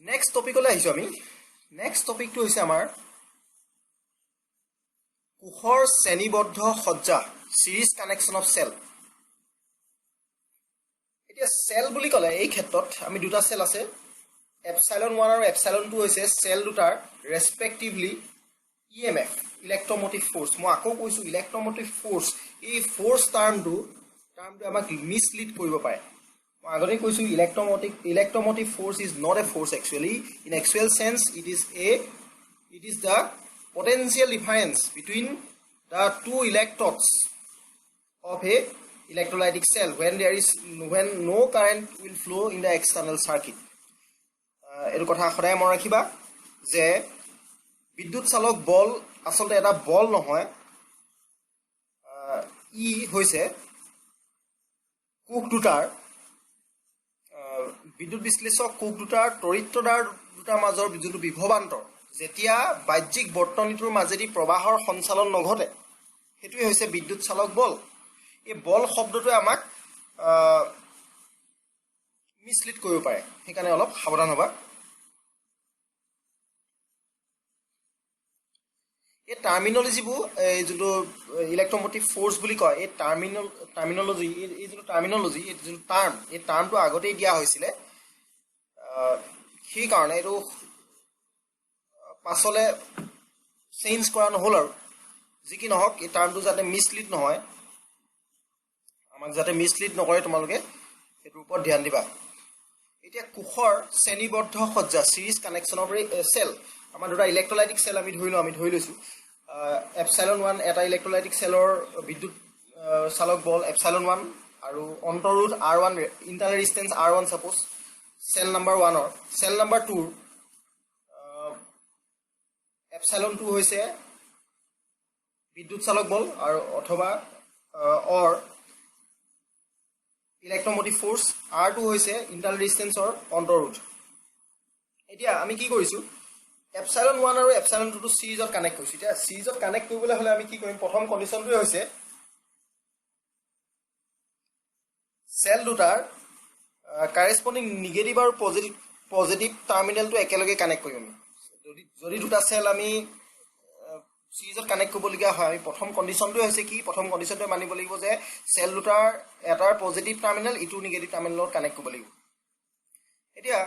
Next topic ola ahisu ami. Next topic to hoise amar Kuhor Seniboddho Khojja series connection of cell. Etia cell buli kole ei khetrot ami duta cell ase epsilon 1 aru epsilon 2 hoise cell dutar respectively EMF electromotive force mo ako koisu electromotive force ei force term to amak mislead koribo pare mo agore koisu electromotive force is not a force actually. In actual sense it is the potential difference between the two electrodes of a electrolytic cell when no current will flow in the external circuit. Etu kotha khoday mon rakhiba je বিদ্যুৎ চালক বল আসলে এটা বল নহয় ই হৈছে কোক দুটাৰ বিদ্যুৎ বিশ্লেষক কোক দুটাৰ তড়িৎদ্বাৰ দুটাৰ মাজৰ যোনটো বিভৱান্তৰ যেতিয়া বাহ্যিক বৰ্তনীটোৰ মাজেদি প্ৰবাহৰ সঞ্চালন নঘটে হেতুই হৈছে বিদ্যুৎ চালক বল এই বল শব্দটোৱে আমাক মিসলিড কৰিব পাৰে হেকাৰণে অলপ সাৱধান হ'বা এই টাৰ্মিনোলজিবু যোনটো ইলেক্ট্ৰোমোটিভ ফোৰ্স বুলি কয় এই টাৰ্মিনোলজি এই যোনটো টাৰ্মিনোলজি এই যোনটো টাৰ্ম এই টাৰ্মটো আগতেই দিয়া হৈছিলে সেই কাৰণে এটো পাছলে চেঞ্জ কৰা নহল আৰু যি কি নহওক এই টাৰ্মটো যাতে মিসলিড নহয় আমাক যাতে মিসলিড নকৰে তোমালোকে এটোৰ ওপৰত ধ্যান দিবা এতিয়া কুখৰ শ্ৰেণীবদ্ধ সজ্জা সিৰিজ কানেকচন অফ সেল আমাৰ দুটা ইলেক্ট্ৰোলাইটিক সেল আমি ধৰি লৈছো epsilon 1 এটা ইলেক্ট্ৰোলাইটিক সেলৰ বিদ্যুৎ চালক বল epsilon 1 আৰু অন্তৰোধ r1 internal resistance r1 suppose cell number 1 or cell number 2 epsilon 2 হৈছে বিদ্যুৎ চালক বল আৰু অথবা অৰ ইলেক্ট্ৰোমোটিভ ফোৰ্স r2 হৈছে ইন্টাৰনাল ৰেজিস্ট্যান্সৰ অন্তৰোধ এতিয়া আমি কি কৰিছো epsilon 1 আৰু epsilon 2 to series of connect কৰিছো এতিয়া series of connect কৰিবলৈ হলে আমি কি কৰিম প্ৰথম কন্ডিশনটো হৈছে সেল দুটাৰ corresponding নেগেটিভ আৰু পজিটিভ টাৰ্মিনালটো একেলগে কানেক্ট কৰিম যদি দুটা সেল আমি series of connect কৰিবলগীয়া হয় আমি প্ৰথম কন্ডিশনটো হৈছে কি প্ৰথম কন্ডিশনটো মানিব লাগিব যে সেল দুটাৰ এটাৰ পজিটিভ টাৰ্মিনাল ইটো নেগেটিভ টাৰ্মিনালত কানেক্ট কৰিব লাগিব এতিয়া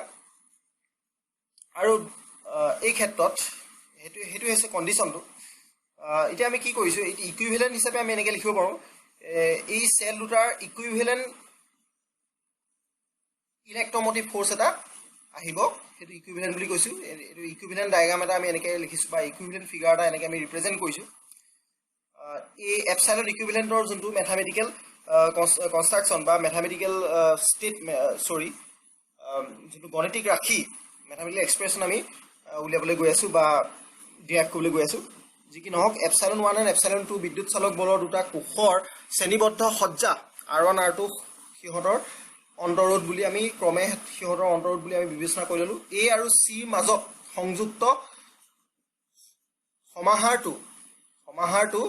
আৰু এই ক্ষেত্ৰত হেতু হৈছে কন্ডিশনটো এতিয়া আমি কি কৰিছো এই ইকুইভ্যালেন্ট হিচাপে আমি এনেকৈ লিখিব পাৰো এই সেল দুটাৰ ইকুইভ্যালেন্ট ইলেক্ট্ৰোমোটিভ ফোৰ্স এটা আহিব হেতু ইকুইভ্যালেন্ট বুলি কৈছো এটো ইকুইভ্যালেন্ট ডায়াগ্ৰাম এটা আমি এনেকৈ লিখিছো বা ইকুইভ্যালেন্ট ফিগাৰ এটা এনেকৈ আমি ৰিপ্ৰেজেন্ট কৰিছো এই এপসাইলন ইকুইভ্যালেন্টৰ যোনটো ম্যাথমেটিক্যাল কনস্ট্ৰাকশন বা ম্যাথমেটিক্যাল যোনটো গণিতিক ৰাশি ম্যাথমেটিক্যাল এক্সপ্ৰেছন আমি উলিয়াবলৈ গৈ আছো বা ডিৰাইভ কৰিবলৈ গৈ আছো যি কি নহওক epsilon 1 আৰু epsilon 2 বিদ্যুৎ চালক বলৰ দুটা কোষৰ শ্ৰেণীবদ্ধ সজ্জা r1 r2 সিহঁতৰ অন্তৰোধ বুলি আমি ক্ৰমে সিহঁতৰ অন্তৰোধ বুলি আমি বিবেচনা কৰিলো a আৰু c মাজত সংযুক্ত সমাহাৰটো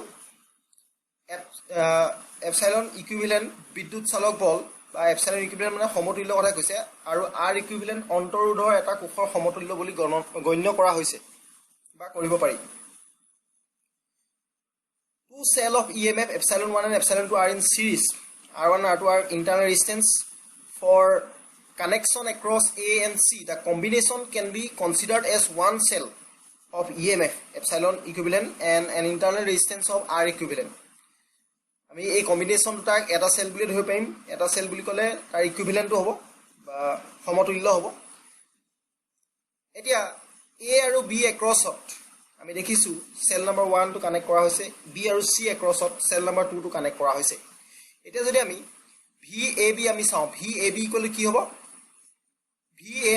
epsilon ইকুইভ্যালেন্ট বিদ্যুৎ চালক বল বা epsilon ইকুইভ্যালেন্ট মানে সমতুল্য কথা কৈছে আৰু r ইকুইভ্যালেন্ট অন্তৰোধৰ এটা কোষৰ সমতুল্য বুলি গণ্য কৰা হৈছে বা কৰিব পাৰি two cell of EMF epsilon 1 and epsilon 2 are in series r1 r2 are internal resistance for connection across A and C the combination can be considered as one cell of EMF epsilon equivalent and an internal resistance of R equivalent আমি এই combination দুটা এটা cell বুলি ধৰি পাইম এটা cell বুলি কলে তাৰ ইকুইভ্যালেন্টটো হ'ব বা সমতুল্য হ'ব এতিয়া A আৰু B এক্ৰছত আমি দেখিছো সেল নাম্বাৰ 1 টো কানেক্ট কৰা হৈছে B আৰু C এক্ৰছত সেল নাম্বাৰ 2 টো কানেক্ট কৰা হৈছে এতিয়া যদি আমি VAB আমি চাও VAB ইকুৱেল কি হ'ব VA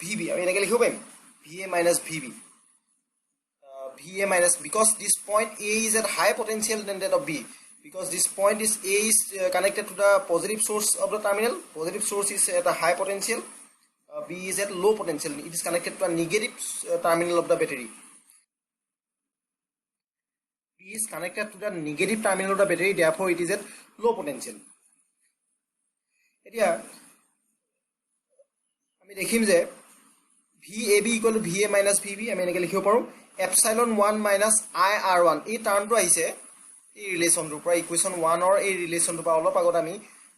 VB আমি এনেকৈ লিখিব পাৰিম VA VB VA because this point A is at high potential than that of B because this point is A is connected to the positive source of the terminal positive source is at a high potential B is at low potential it is connected to a negative terminal of the battery B is connected to the negative terminal of the battery therefore it is at low potential এতিয়া আমি দেখিম যে VAB equal to VA minus VB আমি এনেকৈ লিখিব পাৰোঁ epsilon 1 minus IR1 এই টাৰ্মটো আহিছে এই ৰিলেশ্যনটোৰ পৰা ইকুৱেশ্যন 1 অৰ এই ৰিলেশ্যনটোৰ পৰা অলপ আগত আমি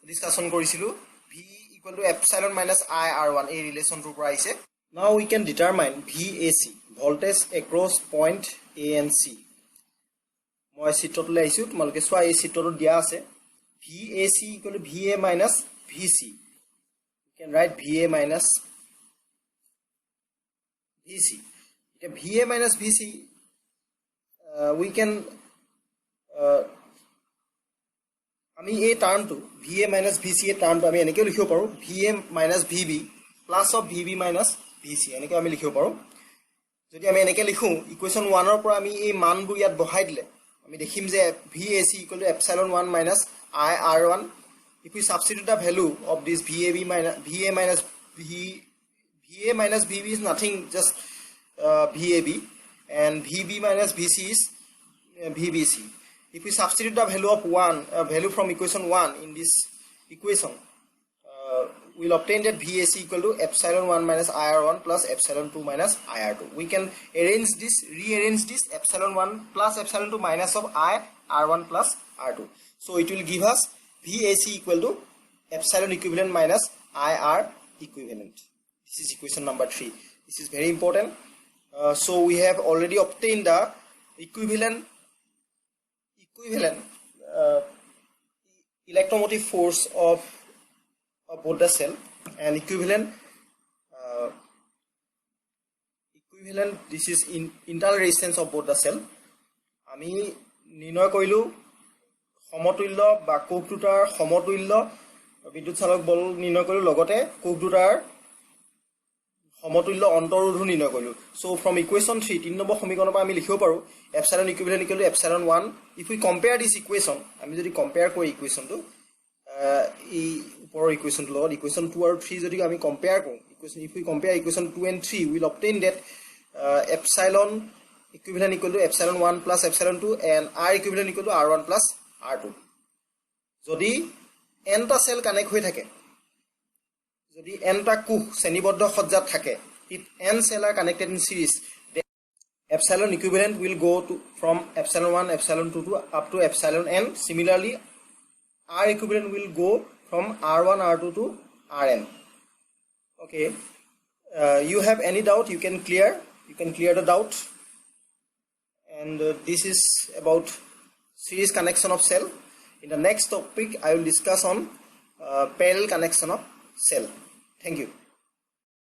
ডিসকাশন কৰিছিলো V equal to epsilon minus IR1 এই ৰিলেশ্যনটোৰ পৰা আহিছে now we can determine VAC voltage across point A and C মই চিত্ৰটোলৈ আহিছো তোমালোকে চোৱা এই চিত্ৰটো দিয়া আছে VAC equal to VA minus VC you can write VA minus VC okay, VA minus VC we can আমি এই টাৰ্মটো VA minus VC এই টাৰ্মটো আমি এনেকৈ লিখিব পাৰোঁ VA minus VB plus of VB minus VC এনেকৈ আমি লিখিব পাৰোঁ যদি আমি এনেকৈ লিখো ইকুৱেশ্যন 1 ৰ পৰা আমি এই মানবোৰ ইয়াত বহাই দিলে আমি দেখিম যে VAC equal to epsilon 1 minus IR1 if we substitute the value of this VA minus VB is nothing just VAB and VB minus VC is VBC if we substitute the value of value from equation 1 in this equation we'll obtain that VAC equal to epsilon 1 minus IR1 plus epsilon 2 minus IR2 we can rearrange this epsilon 1 plus epsilon 2 minus of IR1 plus R2 so it will give us VAC equal to epsilon equivalent minus IR equivalent this is equation number 3 this is very important so we have already obtained the equivalent electromotive force of both the cell and equivalent this is internal resistance of both the cell আমি নিৰ্ণয় কৰিলো সমতুল্য বা কোষ দুটাৰ সমতুল্য বিদ্যুৎ চালক বল নিৰ্ণয় কৰিলো লগতে কোষ দুটাৰ সমতুল্য অন্তৰোধ নিৰ্ণয় কৰিলো so from equation 3 3 নম্বৰ সমীকৰণৰ পৰা আমি লিখিব পাৰো epsilon equivalent equal to epsilon 1 if we compare this equation আমি যদি compare কৰো ইকুৱেশ্যনটো এই ওপৰৰ ইকুৱেশ্যনটো লগত ইকুৱেশ্যন 2 আৰু 3 যদি আমি compare কৰো equation if we compare equation 2 and 3 we will obtain that epsilon equivalent equal to epsilon 1 plus epsilon 2 and R equivalent equal to R1 plus R2 যদি n টা সেল কানেক্ট হৈ থাকে যদি n টা কোষ শ্ৰেণীবদ্ধ সজ্জাত থাকে if n cell are connected in series then epsilon equivalent will go to from epsilon 1 epsilon 2 to up to epsilon n similarly R equivalent will go from R1 R2 to Rn okay you have any doubt you can clear the doubt and this is about series connection of cell in the next topic I will discuss on parallel connection of cell thank you